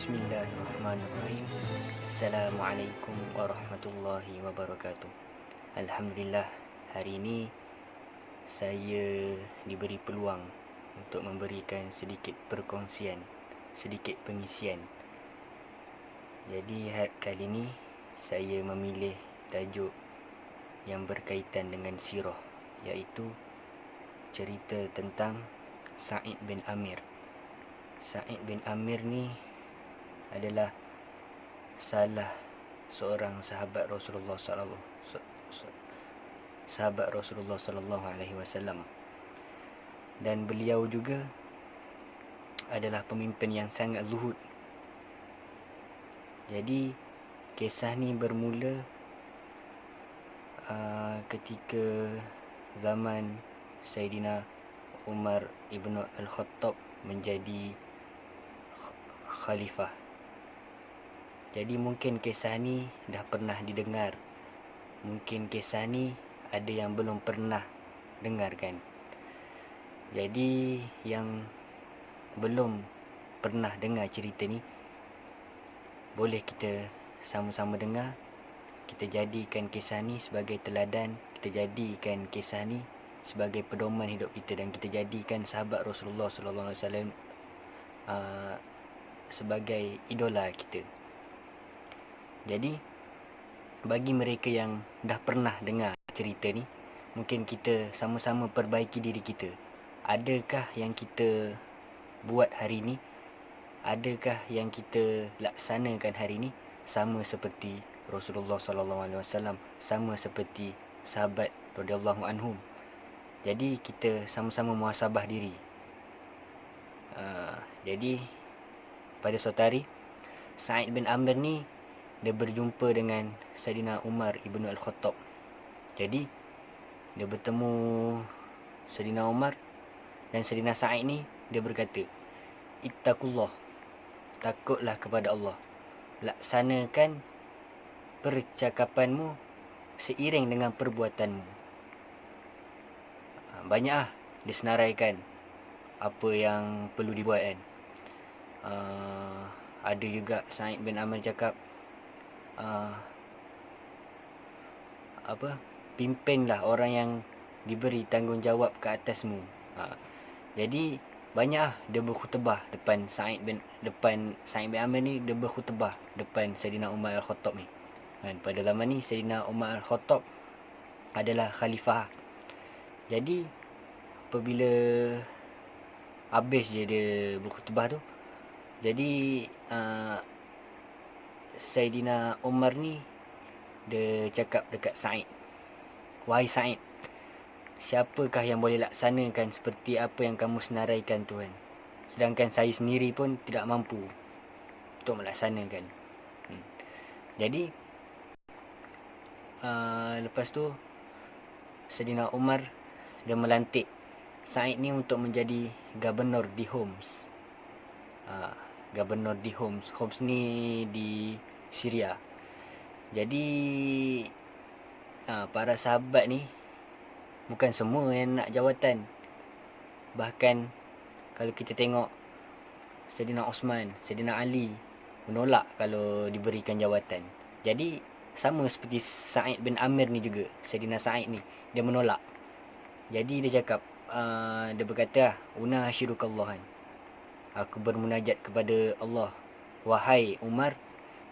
Bismillahirrahmanirrahim. Assalamualaikum warahmatullahi wabarakatuh. Alhamdulillah, hari ini saya diberi peluang untuk memberikan sedikit perkongsian, sedikit pengisian. Jadi kali ini saya memilih tajuk yang berkaitan dengan sirah, iaitu cerita tentang Sa'id bin Amir. Sa'id bin Amir ni adalah salah seorang sahabat Rasulullah sallallahu alaihi wasallam, dan beliau juga adalah pemimpin yang sangat zuhud. Jadi kisah ni bermula ketika zaman Sayyidina Umar ibn al-Khattab menjadi khalifah. Jadi mungkin kisah ni dah pernah didengar, mungkin kisah ni ada yang belum pernah dengarkan. Jadi yang belum pernah dengar cerita ni, boleh kita sama-sama dengar. Kita jadikan kisah ni sebagai teladan, kita jadikan kisah ni sebagai pedoman hidup kita, dan kita jadikan sahabat Rasulullah sallallahu alaihi wasallam sebagai idola kita. Jadi bagi mereka yang dah pernah dengar cerita ni, mungkin kita sama-sama perbaiki diri kita. Adakah yang kita buat hari ni, adakah yang kita laksanakan hari ni sama seperti Rasulullah sallallahu alaihi wasallam, sama seperti sahabat radhiyallahu anhum. Jadi kita sama-sama muhasabah diri. Jadi pada suatu hari, Sa'id bin Amir ni dia berjumpa dengan Sayyidina Umar ibn al-Khattab. Jadi dia bertemu Sayyidina Umar, dan Sayyidina Sa'id ni dia berkata, "Ittaqullah, takutlah kepada Allah. Laksanakan percakapanmu seiring dengan perbuatanmu." Banyaklah dia senaraikan apa yang perlu dibuat kan. Ada juga Sa'id bin Amir cakap, pimpinlah orang yang diberi tanggungjawab ke atasmu. Jadi banyaklah dia berkhutbah depan Sa'id bin Amir ni. Dia berkhutbah depan Sayyidina Umar al-Khattab ni. Dan pada zaman ni Sayyidina Umar al-Khattab adalah khalifah. Jadi apabila habis dia berkhutbah tu, jadi Sayyidina Umar ni dia cakap dekat Sa'id, "Wahai Sa'id, siapakah yang boleh laksanakan seperti apa yang kamu senaraikan tu kan? Sedangkan saya sendiri pun tidak mampu untuk melaksanakan." Jadi lepas tu Sayyidina Umar dia melantik Sa'id ni untuk menjadi gubernur di Homs. Gubernur di Homs. Homs ni di Syria. Jadi para sahabat ni bukan semua yang nak jawatan. Bahkan kalau kita tengok Sayyidina Osman, Sayyidina Ali menolak kalau diberikan jawatan. Jadi sama seperti Sa'id bin Amir ni juga, Sayyidina Sa'id ni dia menolak. Jadi dia cakap, dia berkata, "Una hasyirukallah, aku bermunajat kepada Allah. Wahai Umar,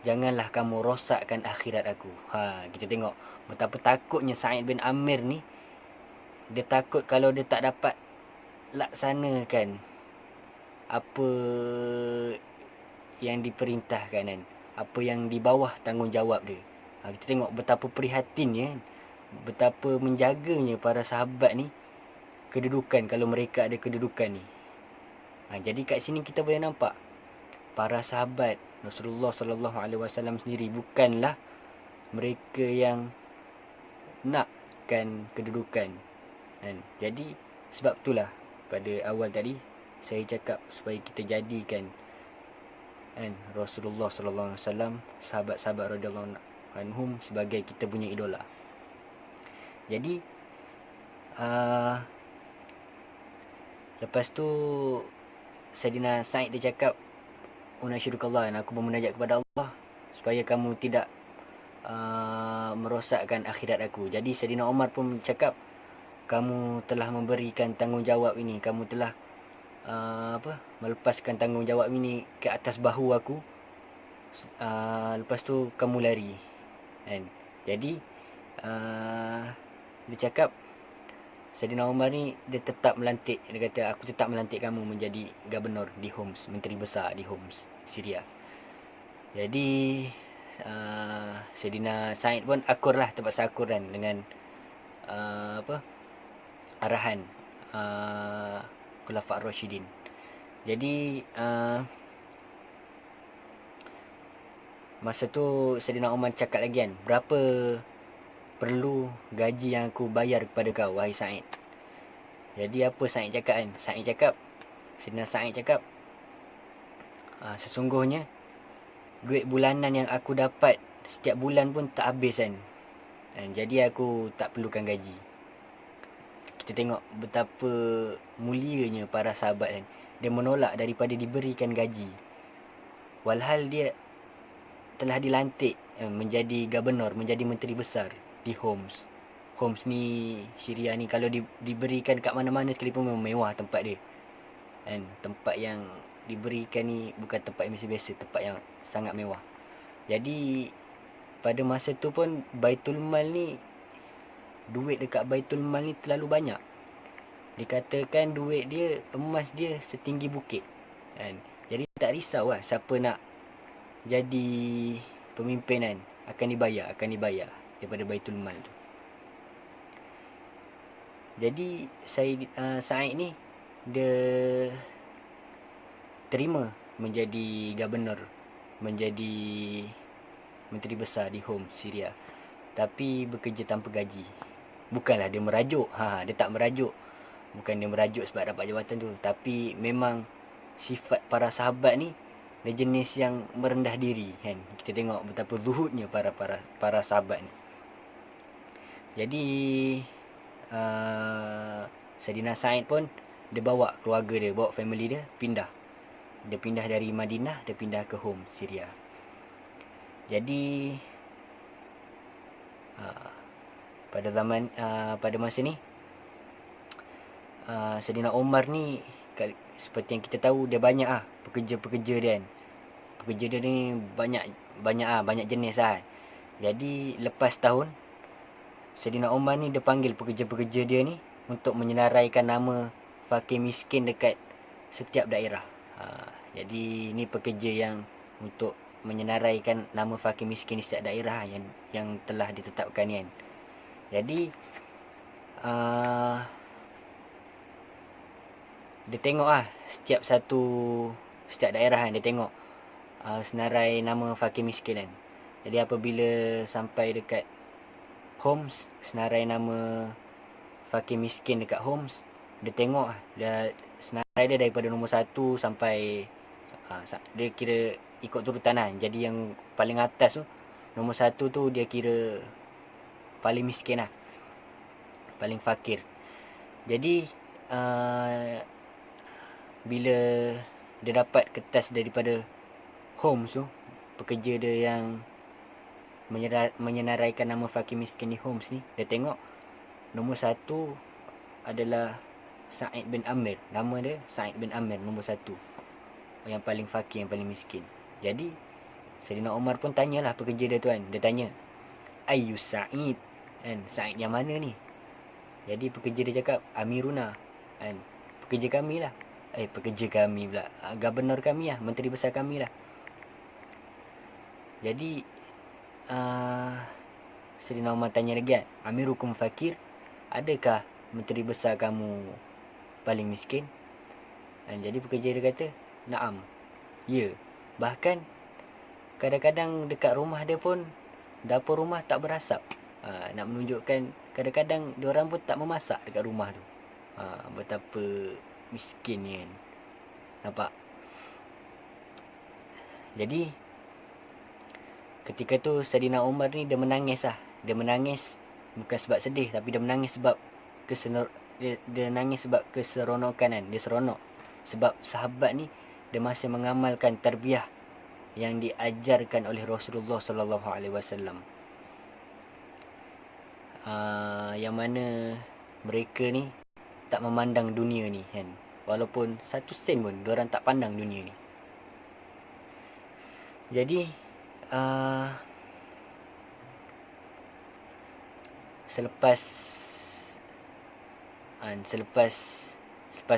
janganlah kamu rosakkan akhirat aku." Kita tengok betapa takutnya Sa'id bin Amir ni. Dia takut kalau dia tak dapat laksanakan apa yang diperintahkan kan, apa yang di bawah tanggungjawab dia. Kita tengok betapa prihatinnya, betapa menjaganya para sahabat ni kedudukan, kalau mereka ada kedudukan ni. Jadi kat sini kita boleh nampak para sahabat Rasulullah sallallahu alaihi wasallam sendiri bukanlah mereka yang nakkan kedudukan kan. Jadi sebab itulah pada awal tadi saya cakap supaya kita jadikan kan Rasulullah sallallahu alaihi wasallam, sahabat-sahabat radhiyallahu anhum sebagai kita punya idola. Jadi lepas tu Sayyidina Sa'id dia cakap, unasyirukallah, dan aku bermunajat kepada Allah supaya kamu tidak merosakkan akhirat aku. Jadi Saidina Umar pun cakap, kamu telah memberikan tanggungjawab ini, kamu telah melepaskan tanggungjawab ini ke atas bahu aku. Lepas tu kamu lari, kan? Jadi dia cakap, Saidina Umar ni dia tetap melantik, dia kata aku tetap melantik kamu menjadi gubernur di Homs, menteri besar di Homs, Syria. Jadi Saidina Said pun akur lah, terpaksa akur kan dengan arahan Khulafa' Ar-Rasyidin. Jadi masa tu Saidina Umar cakap lagi kan, berapa perlu gaji yang aku bayar kepada kau, wahai Said. Jadi apa Said cakap kan? Saidina Said cakap, sesungguhnya duit bulanan yang aku dapat setiap bulan pun tak habis kan. Jadi aku tak perlukan gaji. Kita tengok betapa mulianya para sahabat kan. Dia menolak daripada diberikan gaji, walhal dia telah dilantik menjadi gubernur, menjadi menteri besar di Homs. Homs ni, Syria ni, kalau diberikan kat mana-mana sekalipun memang mewah tempat dia. Dan tempat yang diberikan ni bukan tempat yang biasa-biasa, tempat yang sangat mewah. Jadi pada masa tu pun Baitul Mal ni, duit dekat Baitul Mal ni terlalu banyak. Dikatakan duit dia, emas dia setinggi bukit, kan? Jadi tak risau lah siapa nak jadi pemimpin kan, akan dibayar daripada Baitul Mal tu. Jadi Said ni dia terima menjadi gubernur, menjadi menteri besar di Homs, Syria, tapi bekerja tanpa gaji. Bukanlah dia merajuk, dia tak merajuk. Bukan dia merajuk sebab dapat jawatan tu, tapi memang sifat para sahabat ni dia jenis yang merendah diri kan. Kita tengok betapa zuhudnya para sahabat ni. Jadi Saidina Said pun dia bawa keluarga dia, bawa family dia pindah. Dia pindah dari Madinah, dia pindah ke Homs, Syria. Jadi pada masa ni Saidina Umar ni, seperti yang kita tahu, dia banyak pekerja-pekerja dia kan. Pekerja dia ni banyak jenis lah. Jadi lepas tahun, Saidina Umar ni dia panggil pekerja-pekerja dia ni untuk menyenaraikan nama fakir miskin dekat setiap daerah. Jadi ni pekerja yang untuk menyenaraikan nama fakir miskin di setiap daerah yang telah ditetapkan kan. Jadi dia tengok setiap daerah kan, dia tengok senarai nama fakir miskin kan. Jadi apabila sampai dekat Homs, senarai nama fakir miskin dekat Homs, dia tengok dia senarai dia daripada nombor 1 sampai dia kira ikut turutan kan. Jadi yang paling atas tu, nombor 1 tu dia kira paling miskin lah, paling fakir. Jadi bila dia dapat kertas daripada Homs tu, pekerja dia yang menyenaraikan nama fakir miskin di Homs ni, dia tengok nombor 1 adalah Sa'id bin Amir. Nama dia Sa'id bin Amir, nombor 1, yang paling fakir, yang paling miskin. Jadi Saidina Umar pun tanyalah pekerja dia tu kan. Dia tanya, Ayu Sa'id kan, Sa'id yang mana ni? Jadi pekerja dia cakap, Amiruna kan, pekerja kami lah. Pekerja kami pula, gubernur kami lah, menteri besar kami lah. Jadi Saidina Umar tanya lagi kan, Amirukum fakir, adakah menteri besar kamu paling miskin? Jadi pekerja dia kata, Naam, ya. Bahkan kadang-kadang dekat rumah dia pun, dapur rumah tak berasap. Nak menunjukkan kadang-kadang diorang pun tak memasak dekat rumah tu. Betapa miskinnya kan. Nampak? Jadi ketika tu Saidina Umar ni dia menangis lah. Dia menangis bukan sebab sedih, tapi dia menangis sebab dia nangis sebab keseronokan kan. Dia seronok sebab sahabat ni dia masih mengamalkan tarbiyah yang diajarkan oleh Rasulullah sallallahu alaihi wasallam. Yang mana mereka ni tak memandang dunia ni kan. Walaupun 1 sen pun diorang tak pandang dunia ni. Jadi selepas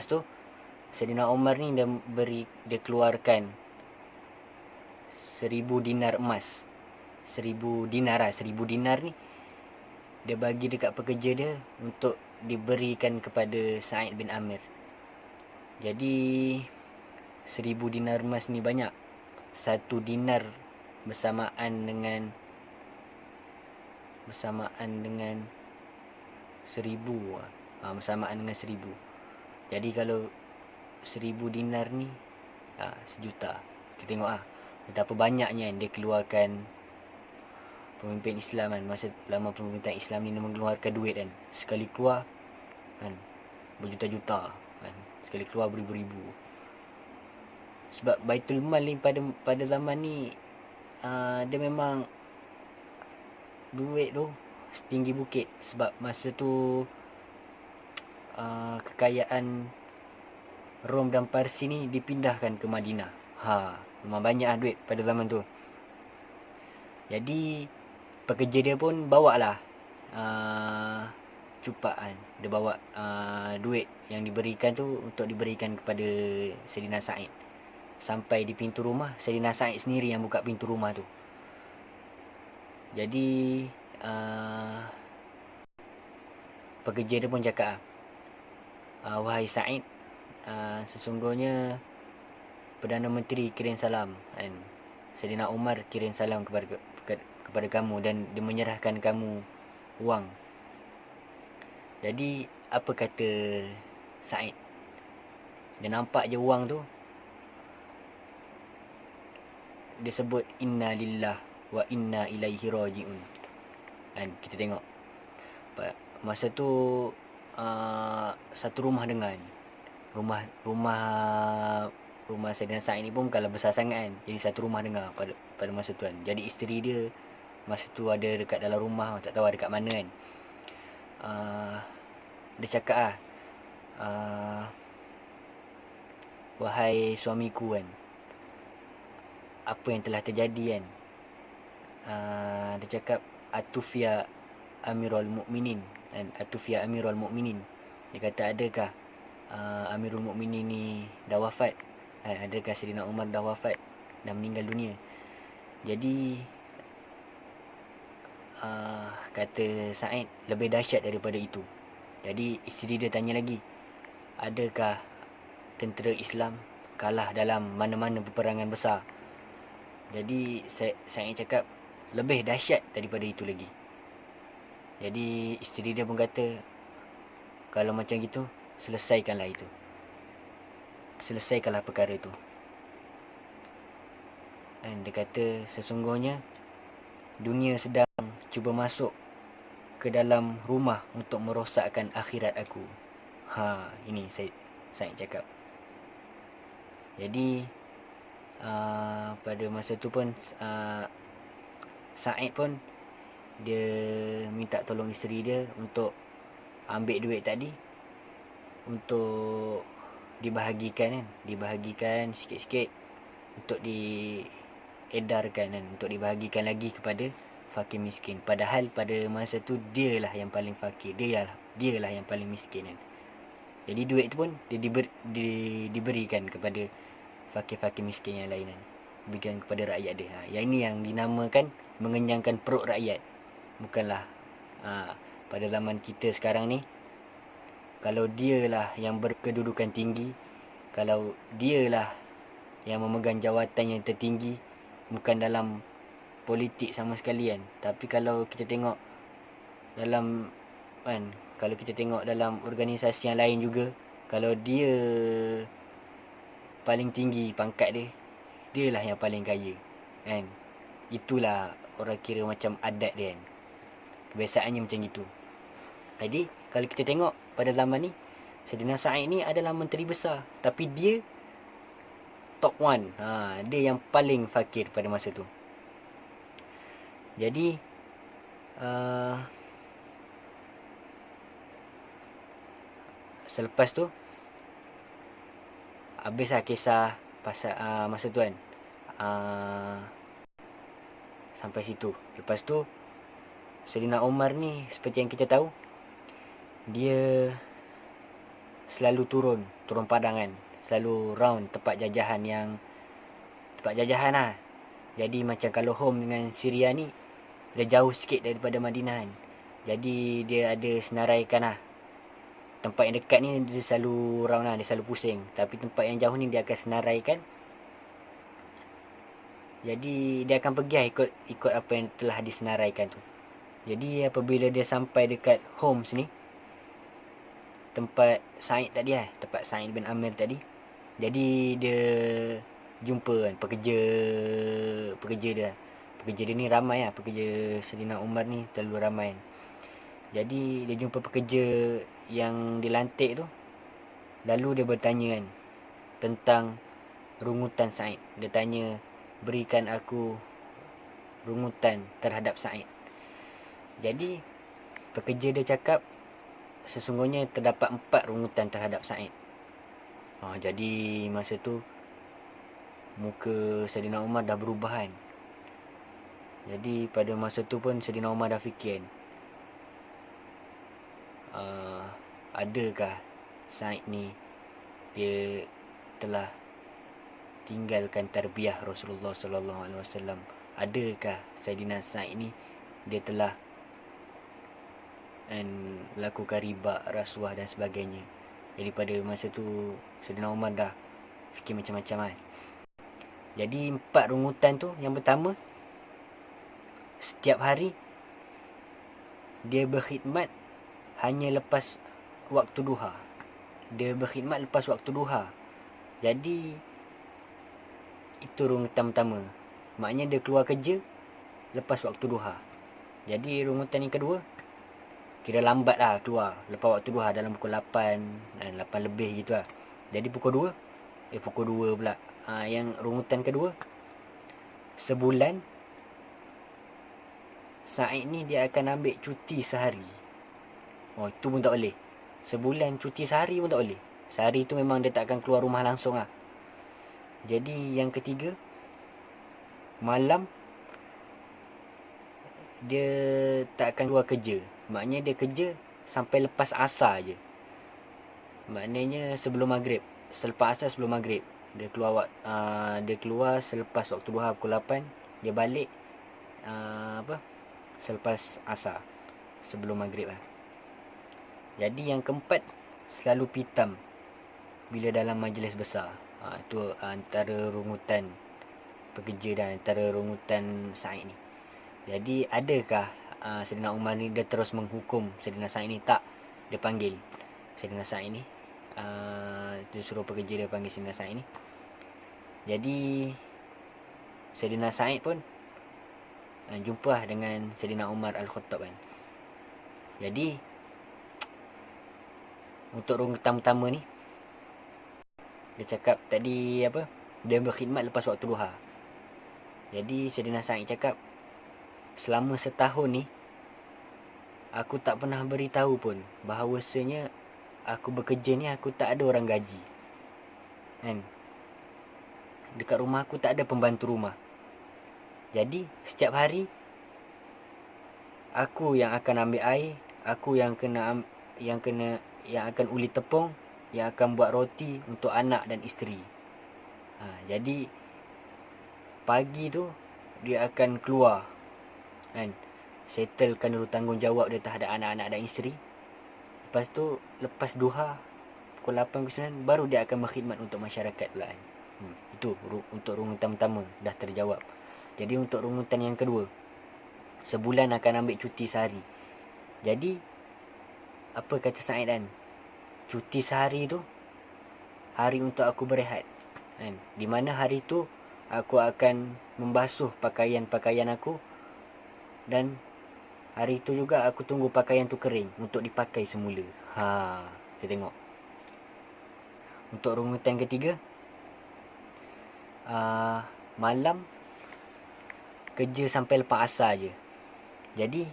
tu Saidina Umar ni dia keluarkan 1000 dinar emas. 1000 dinar ni dia bagi dekat pekerja dia untuk diberikan kepada Sa'id bin Amir. Jadi 1000 dinar emas ni banyak. 1 dinar bersamaan dengan 1000. Bersamaan dengan 1000. Jadi kalau 1000 dinar ni 1 juta. Kita tengok betapa banyaknya dia keluarkan pemimpin Islam kan. Masa lama pemerintahan Islam ni dia mengeluarkan duit kan. Sekali keluar kan berjuta-juta kan. Sekali keluar beribu-ribu. Sebab Baitul Mal ni pada zaman ni dia memang duit tu setinggi bukit. Sebab masa tu kekayaan Rom dan Parsi ni dipindahkan ke Madinah. Memang banyak duit pada zaman tu. Jadi pekerja dia pun bawa lah cupaan. Dia bawa duit yang diberikan tu untuk diberikan kepada Saidina Sa'id. Sampai di pintu rumah, Saidina Sa'id sendiri yang buka pintu rumah tu. Jadi pekerja dia pun cakap, wahai Sa'id, sesungguhnya Perdana Menteri kirim salam kan. Saidina Umar kirim salam kepada kamu dan dia menyerahkan kamu wang. Jadi apa kata Sa'id? Dia nampak je wang tu, dia sebut inna lillah wa inna ilaihi raji'un. Dan kita tengok masa tu satu rumah dengan rumah Saidina Sa'id ni pun bukanlah besar sangat kan. Jadi satu rumah dengar pada masa tu kan. Jadi isteri dia masa tu ada dekat dalam rumah, tak tahu ada dekat mana kan. Dia cakap wahai suamiku kan, apa yang telah terjadi kan. Dia cakap atufia Amirul Mukminin kan. Atufia Amirul Mukminin. Dia kata adakah Amirul Mukminin ni dah wafat? Adakah Saidina Umar dah wafat, dah meninggal dunia? Jadi kata Sa'id, lebih dahsyat daripada itu. Jadi isteri dia tanya lagi, adakah tentera Islam kalah dalam mana-mana peperangan besar? Jadi Sa'id cakap lebih dahsyat daripada itu lagi. Jadi isteri dia pun kata, kalau macam gitu, selesaikanlah itu. Selesaikanlah perkara itu. Dan dia kata, sesungguhnya dunia sedang cuba masuk ke dalam rumah untuk merosakkan akhirat aku. Ini saya cakap. Jadi pada masa tu pun Sa'id pun dia minta tolong isteri dia untuk ambil duit tadi untuk dibahagikan kan. Dibahagikan sikit-sikit untuk diedarkan kan, untuk dibahagikan lagi kepada fakir miskin. Padahal pada masa tu dialah yang paling fakir, dialah yang paling miskin kan. Jadi duit tu pun diberikan kepada fakir-fakir miskin yang lain kan. Berikan kepada rakyat dia. Yang ini yang dinamakan mengenyangkan perut rakyat. Bukanlah pada zaman kita sekarang ni, kalau dialah yang berkedudukan tinggi, kalau dialah yang memegang jawatan yang tertinggi, bukan dalam politik sama sekali kan. Tapi kalau kita tengok dalam kan, kalau kita tengok dalam organisasi yang lain juga, kalau dia paling tinggi pangkat dia, dialah yang paling kaya kan. Itulah orang kira macam adat dia kan. Kebiasaannya macam itu. Jadi kalau kita tengok pada zaman ni, Saidina Sa'id ni adalah menteri besar, tapi dia top one. Dia yang paling fakir pada masa tu. Jadi selepas tu habislah kisah pasal masa tu kan. Sampai situ. Lepas tu Saidina Umar ni seperti yang kita tahu, dia selalu turun padang kan. Selalu round tempat jajahan lah. Jadi macam kalau home dengan Syria ni dia jauh sikit daripada Madinah kan. Jadi dia ada senaraikan lah. Tempat yang dekat ni dia selalu round lah, dia selalu pusing. Tapi tempat yang jauh ni dia akan senaraikan. Jadi dia akan pergi lah ikut apa yang telah disenaraikan tu. Jadi apabila dia sampai dekat Homs ni, tempat Sa'id tadi lah, tempat Sa'id bin Amir tadi. Jadi dia jumpa kan pekerja dia. Pekerja dia ni ramai lah, pekerja Saidina Umar ni terlalu ramai kan. Jadi dia jumpa pekerja yang dilantik tu. Lalu dia bertanya kan tentang rungutan Sa'id. Dia tanya, berikan aku rungutan terhadap Sa'id. Jadi pekerja dia cakap sesungguhnya terdapat 4 rungutan terhadap Sa'id. Jadi masa tu muka Saidina Umar dah berubah kan. Jadi pada masa tu pun Saidina Umar dah fikir kan, adakah Sa'id ni dia telah tinggalkan tarbiyah Rasulullah sallallahu alaihi wasallam? Adakah Saidina Sa'id ni dia telah melakukan riba, rasuah dan sebagainya? Jadi pada masa tu Saidina Umar dah fikir macam-macam kan. Jadi 4 rungutan tu, yang pertama, setiap hari dia berkhidmat hanya lepas waktu duha. Dia berkhidmat lepas waktu duha. Jadi itu rungutan pertama. Maknanya dia keluar kerja lepas waktu duha. Jadi rungutan yang kedua, kira lambat lah keluar lepas waktu duha, dalam pukul 8 dan 8 lebih gitu lah. Jadi pukul 2 pula. Yang rungutan kedua, sebulan Sa'id ni dia akan ambil cuti sehari. Itu pun tak boleh. Sebulan cuti sehari pun tak boleh. Sehari tu memang dia tak akan keluar rumah langsung lah. Jadi yang ketiga, malam dia tak akan keluar kerja. Maknanya dia kerja sampai lepas asar je. Maknanya sebelum maghrib. Selepas asar, sebelum maghrib dia keluar selepas waktu duha pukul 8. Dia balik selepas asar, sebelum maghrib lah. Jadi yang keempat, selalu pitam bila dalam majlis besar. Itu antara rungutan pekerja dan antara rungutan Sa'id ni. Jadi adakah Saidina Umar ni dia terus menghukum Saidina Sa'id ni? Tak. Dia panggil Saidina Sa'id ni, dia suruh pekerja dia panggil Saidina Sa'id ni. Jadi Saidina Sa'id pun jumpa dengan Saidina Umar Al-Khattab kan. Jadi untuk rungutan pertama ni, dia cakap tadi dia berkhidmat lepas waktu duha. Jadi Saidina Sa'id cakap, selama setahun ni aku tak pernah beritahu pun bahawasanya aku bekerja ni aku tak ada orang gaji kan. Dekat rumah aku tak ada pembantu rumah. Jadi setiap hari aku yang akan ambil air, aku yang akan uli tepung, yang akan buat roti untuk anak dan isteri. Jadi pagi tu dia akan keluar kan, settlekan dulu tanggungjawab dia terhadap anak-anak dan isteri. Lepas tu lepas duha pukul 8 ke 9 baru dia akan berkhidmat untuk masyarakat pula kan. Itu untuk rungutan pertama dah terjawab. Jadi untuk rungutan yang kedua, sebulan akan ambil cuti sehari. Jadi apa kata Sa'id kan, cuti sehari tu hari untuk aku berehat kan. Di mana hari tu aku akan membasuh pakaian-pakaian aku, dan hari tu juga aku tunggu pakaian tu kering untuk dipakai semula. Kita tengok. Untuk rungutan ketiga, malam kerja sampai lepas asar je. Jadi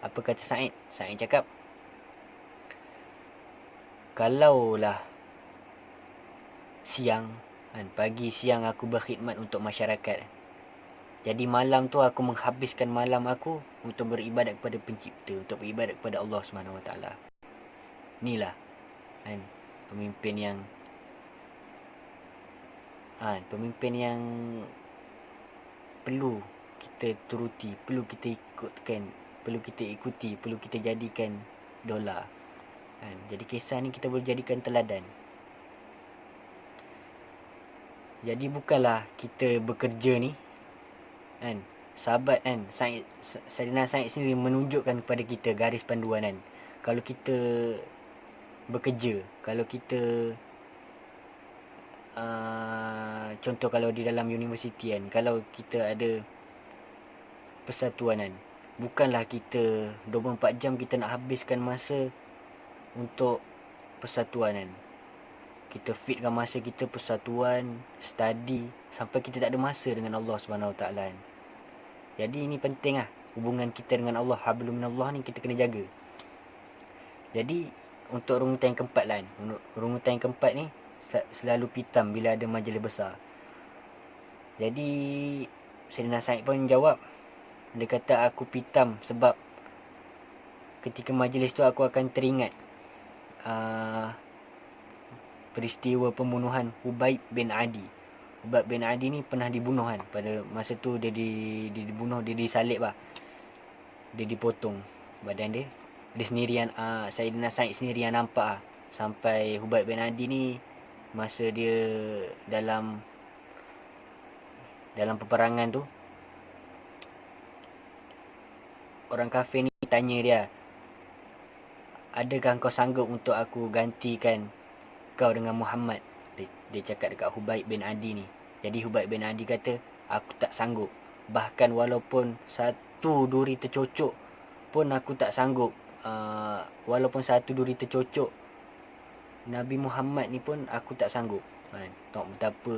apa kata Said? Said cakap, kalaulah siang kan, pagi siang aku berkhidmat untuk masyarakat, jadi malam tu aku menghabiskan malam aku untuk beribadat kepada pencipta, untuk beribadat kepada Allah SWT. Inilah kan pemimpin yang perlu kita turuti, perlu kita ikutkan, perlu kita ikuti, perlu kita jadikan dola. Jadi kisah ni kita boleh jadikan teladan. Jadi bukanlah kita bekerja ni kan, sahabat kan, Saidina Said sendiri menunjukkan kepada kita garis panduan kan. Kalau kita bekerja, kalau kita contoh kalau di dalam universiti kan, kalau kita ada persatuan kan, bukanlah kita 24 jam kita nak habiskan masa untuk persatuan kan. Kita fitkan masa kita persatuan, study, sampai kita tak ada masa dengan Allah SWT kan. Jadi ini penting lah, hubungan kita dengan Allah, hablum minallah ni kita kena jaga. Jadi untuk rungutan yang keempat lah kan, rungutan yang keempat ni selalu pitam bila ada majlis besar. Jadi Saidina Said pun jawab, dia kata aku pitam sebab ketika majlis tu aku akan teringat peristiwa pembunuhan Hubaib bin Adi. Hubaib bin Adi ni pernah dibunuh kan. Pada masa tu dia dibunuh, dia disalib lah, dia dipotong badan dia. Dia sendirian, Saidina Said sendirian nampak lah. Sampai Hubaib bin Adi ni, masa dia dalam peperangan tu, orang kafir ni tanya dia, adakah kau sanggup untuk aku gantikan kau dengan Muhammad? Dia cakap dekat Hubaib bin Adi ni. Jadi Hubaib bin Adi kata, aku tak sanggup. Bahkan walaupun satu duri tercocok pun aku tak sanggup. Walaupun satu duri tercocok Nabi Muhammad ni pun aku tak sanggup. Tengok betapa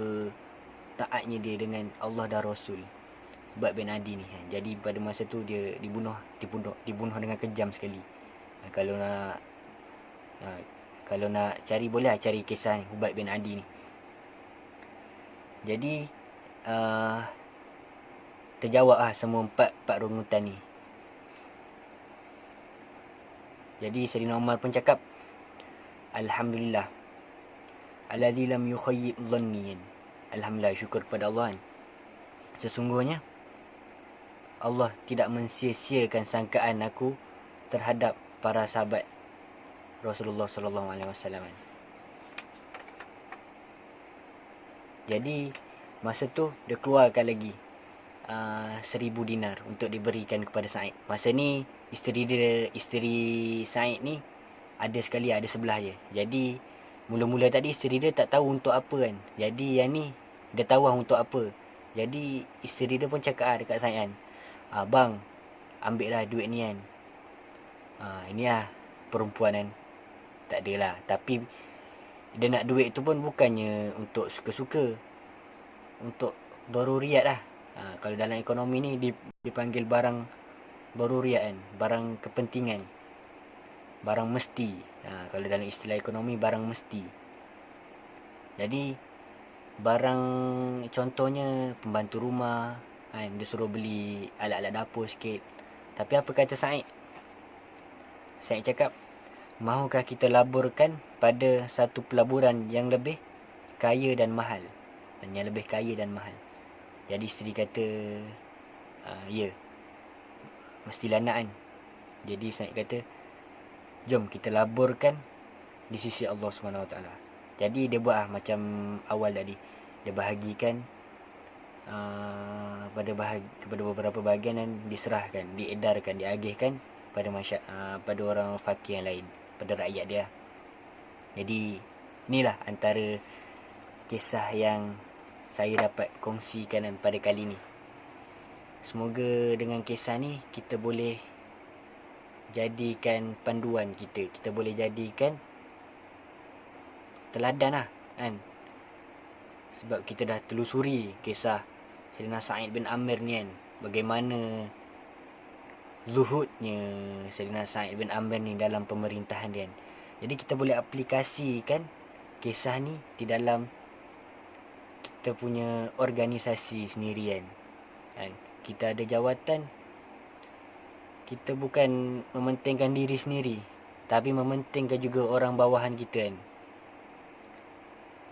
taatnya dia dengan Allah dan Rasul, Hubaib bin Adi ni. Jadi pada masa tu dia dibunuh dengan kejam sekali. Kalau nak cari, boleh cari kisah ni, Hubaib bin Adi ni. Jadi terjawab lah semua empat rungutan ni. Jadi Saidina Umar pun cakap, Alhamdulillah alladzi lam yukhayyib dhanni. Alhamdulillah, syukur kepada Allah kan. Sesungguhnya Allah tidak mensia-siakan sangkaan aku terhadap para sahabat Rasulullah sallallahu alaihi wasallam. Jadi masa tu dia keluarkan lagi 1000 dinar untuk diberikan kepada Said. Masa ni isteri Said ni ada sebelah je. Jadi mula-mula tadi isteri dia tak tahu untuk apa kan. Jadi yang ni dia tahu untuk apa. Jadi isteri dia pun cakap dekat Said kan, bang, ambil lah duit ni kan. Ini lah perempuan kan. Tak adalah, tapi dia nak duit tu pun bukannya untuk suka-suka, untuk daruriyat lah. Kalau dalam ekonomi ni dipanggil barang daruriyat kan, barang kepentingan, barang mesti. Kalau dalam istilah ekonomi, barang mesti. Jadi barang contohnya pembantu rumah kan, dia suruh beli alat-alat dapur sikit. Tapi apa kata Said? Said cakap, mahukah kita laburkan pada satu pelaburan yang lebih kaya dan mahal? Yang lebih kaya dan mahal. Jadi isteri kata, ya, mestilah nak kan. Jadi Said kata, jom kita laburkan di sisi Allah SWT. Jadi dia buat macam awal tadi. Dia bahagikan kepada beberapa bahagian dan diserahkan, diedarkan, diagihkan pada orang fakir yang lain, pada rakyat dia. Jadi inilah antara kisah yang saya dapat kongsikan pada kali ni. Semoga dengan kisah ni kita boleh jadikan panduan kita boleh jadikan teladan lah kan. Sebab kita dah telusuri kisah Sayyidina Sa'id bin Amir ni kan, bagaimana zuhudnya Sayyidina Sa'id bin Amir ni dalam pemerintahan dia kan. Jadi kita boleh aplikasikan kisah ni di dalam kita punya organisasi sendiri kan. Kita ada jawatan, kita bukan mementingkan diri sendiri, tapi mementingkan juga orang bawahan kita kan.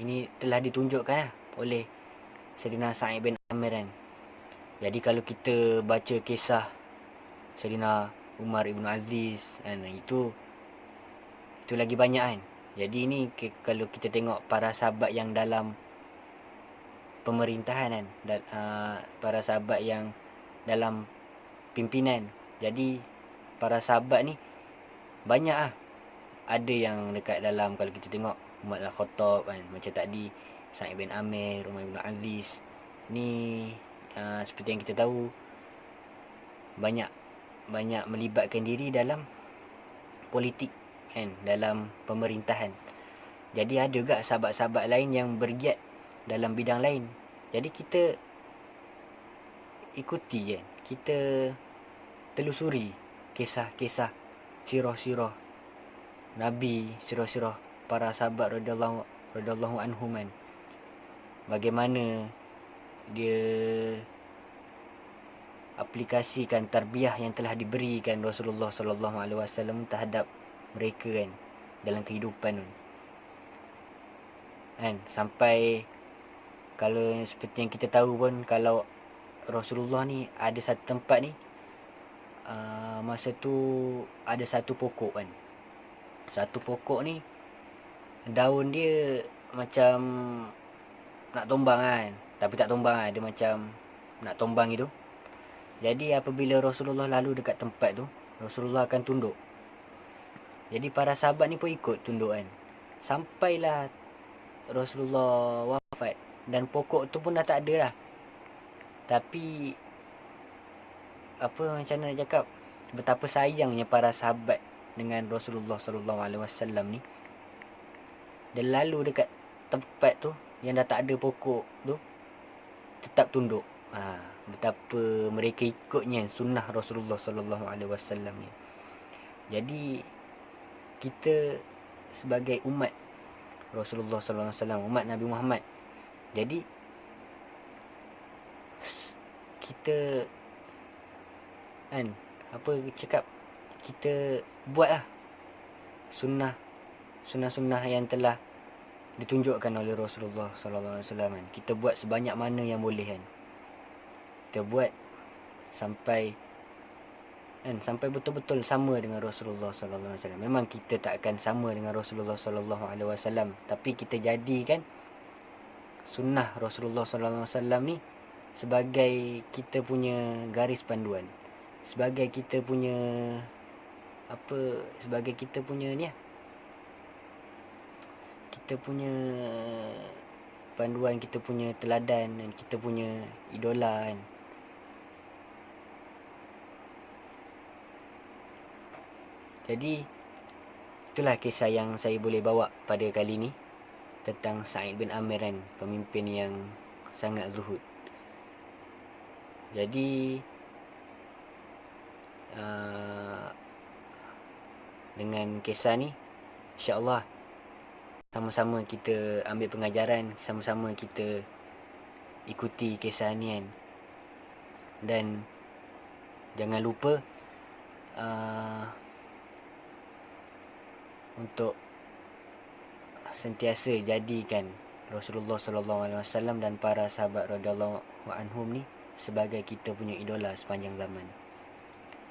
Ini telah ditunjukkan oleh Sayyidina Sa'id bin Amir kan. Jadi kalau kita baca kisah Sayyidina Umar ibn Aziz kan, itu lagi banyak kan. Jadi ini kalau kita tengok para sahabat yang dalam pemerintahan kan, para sahabat yang dalam pimpinan. Jadi para sahabat ni banyak ada yang dekat dalam, kalau kita tengok Umar Al-Khattab kan, macam tadi Sa'id bin Amir, Umar ibn Aziz ni, seperti yang kita tahu, banyak melibatkan diri dalam politik kan, dalam pemerintahan. Jadi ada juga sahabat-sahabat lain yang bergiat dalam bidang lain. Jadi kita ikuti kan, kita telusuri kisah-kisah sirah-sirah Nabi, sirah-sirah para sahabat radhiyallahu anhum kan. Bagaimana dia aplikasikan tarbiyah yang telah diberikan Rasulullah sallallahu alaihi wasallam terhadap mereka kan dalam kehidupan kan. Sampai kalau seperti yang kita tahu pun, kalau Rasulullah ni ada satu tempat ni, masa tu ada satu pokok kan. Satu pokok ni daun dia macam nak tumbang kan, tapi tak tumbang kan, dia macam nak tumbang itu. Jadi apabila Rasulullah lalu dekat tempat tu, Rasulullah akan tunduk. Jadi para sahabat ni pun ikut tunduk kan. Sampailah Rasulullah wafat dan pokok tu pun dah tak ada lah. Tapi macam mana nak cakap, betapa sayangnya para sahabat dengan Rasulullah sallallahu alaihi wasallam ni. Dia lalu dekat tempat tu yang dah tak ada pokok tu, tetap tunduk. Betapa mereka ikutnya sunnah Rasulullah sallallahu alaihi wasallam ni. Jadi kita sebagai umat Rasulullah sallallahu alaihi wasallam, umat Nabi Muhammad, jadi kita kan, kita buatlah sunnah yang telah ditunjukkan oleh Rasulullah sallallahu alaihi wasallam kan. Kita buat sebanyak mana yang boleh kan. Kita buat sampai betul-betul sama dengan Rasulullah sallallahu alaihi wasallam. Memang kita tak akan sama dengan Rasulullah sallallahu alaihi wasallam, tapi kita jadikan sunnah Rasulullah sallallahu alaihi wasallam ni sebagai kita punya garis panduan, sebagai kita punya kita punya panduan, kita punya teladan, dan kita punya idola kan. Jadi itulah kisah yang saya boleh bawa pada kali ni tentang Sa'id bin Amir kan, pemimpin yang sangat zuhud. Jadi dengan kisah ni, insya-Allah sama-sama kita ambil pengajaran, sama-sama kita ikuti kisah ni kan. Dan jangan lupa untuk sentiasa jadikan Rasulullah sallallahu alaihi wasallam dan para sahabat radhiyallahu anhum ni sebagai kita punya idola sepanjang zaman.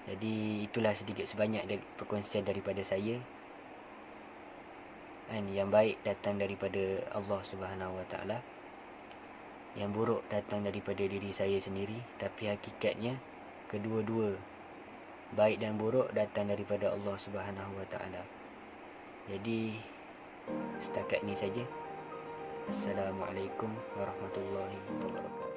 Jadi itulah sedikit sebanyak dari perkongsian daripada saya. Yang baik datang daripada Allah Subhanahu Wa Taala, yang buruk datang daripada diri saya sendiri. Tapi hakikatnya kedua-dua, baik dan buruk, datang daripada Allah Subhanahu Wa Taala. Jadi setakat ini saja. Assalamualaikum warahmatullahi wabarakatuh.